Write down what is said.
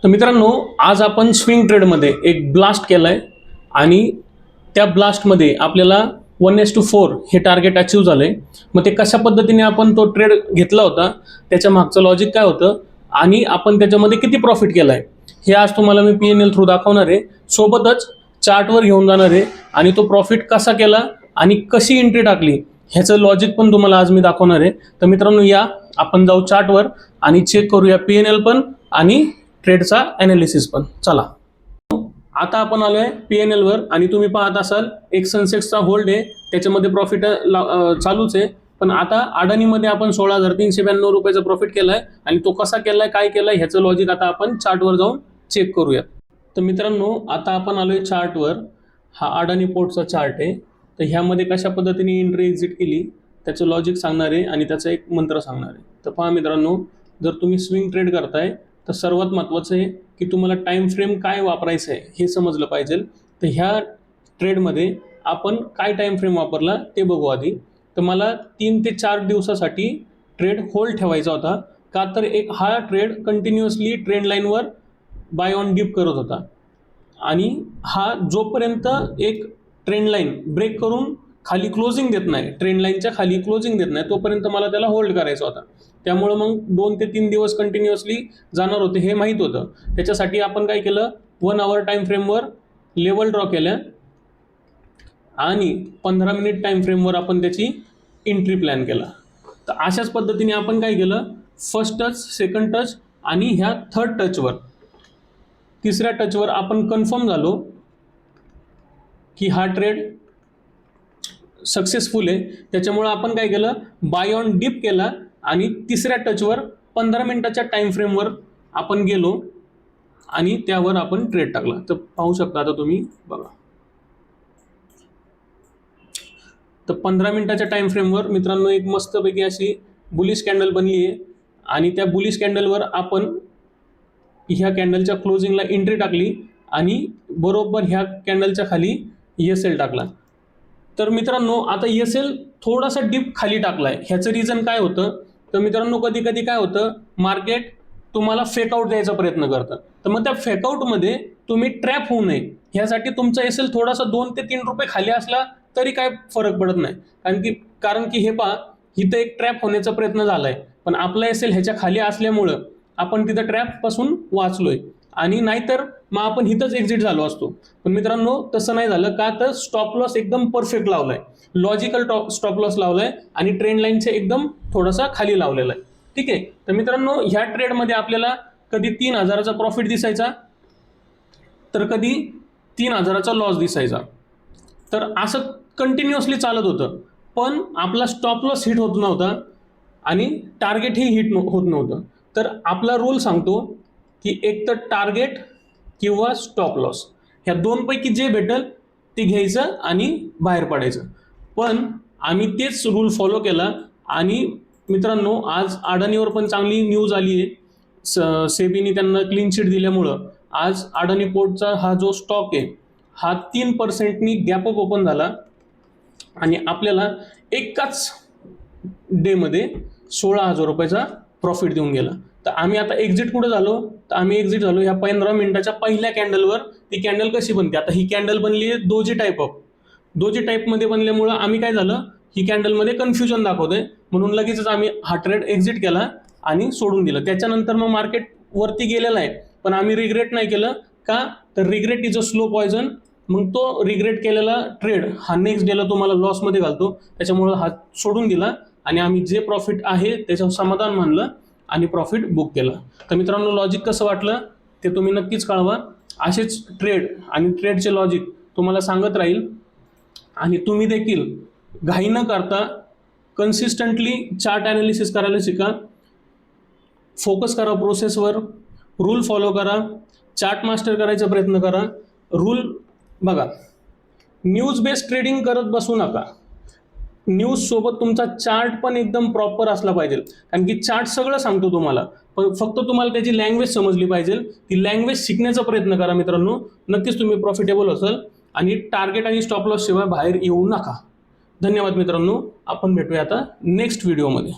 तर मित्रांनो, आज आपण स्विंग ट्रेडमध्ये एक ब्लास्ट केलाय आणि त्या ब्लास्टमध्ये आपल्याला 1:4 हे टार्गेट अचीव झालंय. मग ते कशा पद्धतीने आपण तो ट्रेड घेतला होता, त्याच्या मागचं लॉजिक काय होतं आणि आपण त्याच्यामध्ये किती प्रॉफिट केलाय हे आज तुम्हाला मी PNL थ्रू दाखवणार आहे. सोबतच चार्टवर घेऊन जाणार आहे आणि तो प्रॉफिट कसा केला आणि कशी एंट्री टाकली ह्याचं लॉजिक पण तुम्हाला आज मी दाखवणार आहे. तर मित्रांनो, या आपण जाऊ चार्टवर आणि चेक करूया PNL पण आणि ट्रेडचा ॲनालिसिस पण. चला, आता आपण आलोय PNL वर आणि तुम्ही पाहत असाल एक सेन्सेक्सचा होल्ड आहे, त्याच्यामध्ये प्रॉफिट चालूच आहे. पण आता अडाणीमध्ये आपण 16,392 रुपयाचा प्रॉफिट केलाय आणि तो कसा केलाय, काय केलाय ह्याचं लॉजिक आता आपण चार्टवर जाऊन चेक करूयात. तर मित्रांनो, आता आपण आलोय चार्टवर. हा अडाणी पोर्टचा चार्ट आहे. तर ह्यामध्ये कशा पद्धतीने एंट्री एक्झिट केली त्याचं लॉजिक सांगणार आहे आणि त्याचा एक मंत्र सांगणार आहे. तर पहा मित्रांनो, जर तुम्ही स्विंग ट्रेड करताय तर सर्वात महत्त्वाचं आहे की तुम्हाला टाईम फ्रेम काय वापरायचं आहे हे समजलं पाहिजे. तर ह्या ट्रेडमध्ये आपण काय टाईम फ्रेम वापरला ते बघू आधी. तर मला 3 ते 4 दिवसासाठी ट्रेड होल्ड ठेवायचा होता. का तर हा ट्रेड कंटिन्युअसली ट्रेंड लाईनवर बाय ऑन डिप करत होता आणि हा जोपर्यंत एक ट्रेंड लाईन ब्रेक करून खाली क्लोजिंग देत नाही, ट्रेंड लाईनच्या खाली क्लोजिंग देत नाही, तोपर्यंत मला त्याला होल्ड करायचा होता. त्यामुळं मग 2 ते 3 दिवस कंटिन्युअसली जाणार होते हे माहीत होतं. त्याच्यासाठी आपण काय केलं, 1 आवर टाईम फ्रेमवर लेवल ड्रॉ केल्या आणि 15 मिनिट टाईम फ्रेमवर आपण त्याची एंट्री प्लॅन केला. तर अशाच पद्धतीने आपण काय केलं, फर्स्ट टच, सेकंड टच आणि ह्या थर्ड टचवर, तिसऱ्या टचवर आपण कन्फर्म झालो की हा ट्रेड सक्सेसफुल आहे. त्याच्यामुळं आपण काय केलं, बाय ऑन डिप केला आणि तिसऱ्या टचवर 15 मिनिटाच्या टाईम फ्रेमवर आपण गेलो आणि त्यावर आपण ट्रेड टाकला. तर पाहू शकता आता तुम्ही बघा. तर 15 मिनिटाच्या टाईम फ्रेमवर मित्रांनो एक मस्तपैकी अशी बुलिश कॅन्डल बनली आहे आणि त्या बुलिश कॅन्डलवर आपण ह्या कॅन्डलच्या क्लोजिंगला एंट्री टाकली आणि बरोबर ह्या कॅन्डलच्या खाली SL टाकला. तर मित्रांनो, आता SL थोडासा डीप खाली टाकलाय. ह्याचं रिझन काय होतं, तर मित्रांनो कधी कधी काय होतं, मार्केट तुम्हाला फेकआउट द्यायचा प्रयत्न करतं. तर मग त्या फेकआउटमध्ये तुम्ही ट्रॅप होऊ नये ह्यासाठी तुमचा SL थोडासा 2 ते 3 रुपये खाली असला तरी काय फरक पडत नाही. कारण की हे पहा, इथं एक ट्रॅप होण्याचा प्रयत्न झालाय, पण आपला SL ह्याच्या खाली असल्यामुळं आपण तिथं ट्रॅपपासून वाचलोय आणि नाहीतर मग आपण इथंच एक्झिट झालो असतो. पण मित्रांनो तसं नाही झालं. का तर स्टॉप लॉस एकदम परफेक्ट लावलाय, लॉजिकल स्टॉप लॉस लावलाय आणि ट्रेंड लाईनचे एकदम थोडासा खाली लावलेला आहे. ठीक आहे. तर मित्रांनो, ह्या ट्रेडमध्ये आपल्याला कधी 3,000चा प्रॉफिट दिसायचा तर कधी 3,000चा लॉस दिसायचा. तर असं कंटिन्युअसली चालत होतं, पण आपला स्टॉप लॉस हिट होत नव्हता आणि टार्गेटही हिट होत नव्हतं. तर आपला रूल सांगतो की एक तर टार्गेट किंवा स्टॉप लॉस ह्या दोनपैकी जे भेटेल ते घ्यायचं आणि बाहेर पडायचं. पण आम्ही तेच रूल फॉलो केला आणि मित्रांनो आज अडाणीवर पण चांगली न्यूज आली आहे. सेबीने त्यांना क्लीन शीट दिल्यामुळं आज अडाणी पोर्टचा हा जो स्टॉक आहे हा 3%नी गॅप अप ओपन झाला आणि आपल्याला एकाच डेमध्ये 16,000 रुपयाचा प्रॉफिट देऊन गेला. तर आम्ही आता एक्झिट कुठं झालो, तर आम्ही एक्झिट झालो ह्या 15 मिनिटाच्या पहिल्या कॅन्डलवर. ती कॅन्डल कशी बनते, आता ही कॅन्डल बनली आहे डोजी टाईप ऑफ. डोजी टाईपमध्ये बनल्यामुळं आम्ही काय झालं, ही कॅन्डलमध्ये कन्फ्युजन दाखवतंय म्हणून लगेचच आम्ही हा ट्रेड एक्झिट केला आणि सोडून दिलं. त्याच्यानंतर मग मार्केट वरती गेलेला आहे, पण आम्ही रिग्रेट नाही केलं. का तर regret is a slow poison. मग तो रिग्रेट केलेला ट्रेड हा नेक्स्ट डेला तुम्हाला लॉसमध्ये घालतो. त्याच्यामुळं हा सोडून दिला आणि आम्ही जे प्रॉफिट आहे त्याच्यावर समाधान मानलं आणि प्रॉफिट बुक केलं. तर मित्रांनो, लॉजिक कसं वाटलं ते तुम्ही नक्कीच कळवा. असेच ट्रेड आणि ट्रेडचे लॉजिक तुम्हाला सांगत राहील आणि तुम्ही देखील घाई न करता कन्सिस्टंटली चार्ट ॲनालिसिस करायला शिका. फोकस करा प्रोसेसवर, रूल फॉलो करा, चार्ट मास्टर करायचा प्रयत्न करा. रूल बघा, न्यूज बेस्ड ट्रेडिंग करत बसू नका. न्यूज सोबत तुमचा चार्ट पण एकदम प्रॉपर असला पाहिजे. कारण की चार्ट सगळं सांगतो तुम्हाला, पण फक्त तुम्हाला त्याची लँग्वेज समजली पाहिजे. ती लँग्वेज शिकण्याचा प्रयत्न करा मित्रांनो. नक्कीच तुम्ही प्रॉफिटेबल असाल आणि टार्गेट आणि स्टॉप लॉस शिवाय बाहेर येऊ नका. धन्यवाद मित्रांनो. आपण भेटूया आता नेक्स्ट व्हिडिओमध्ये.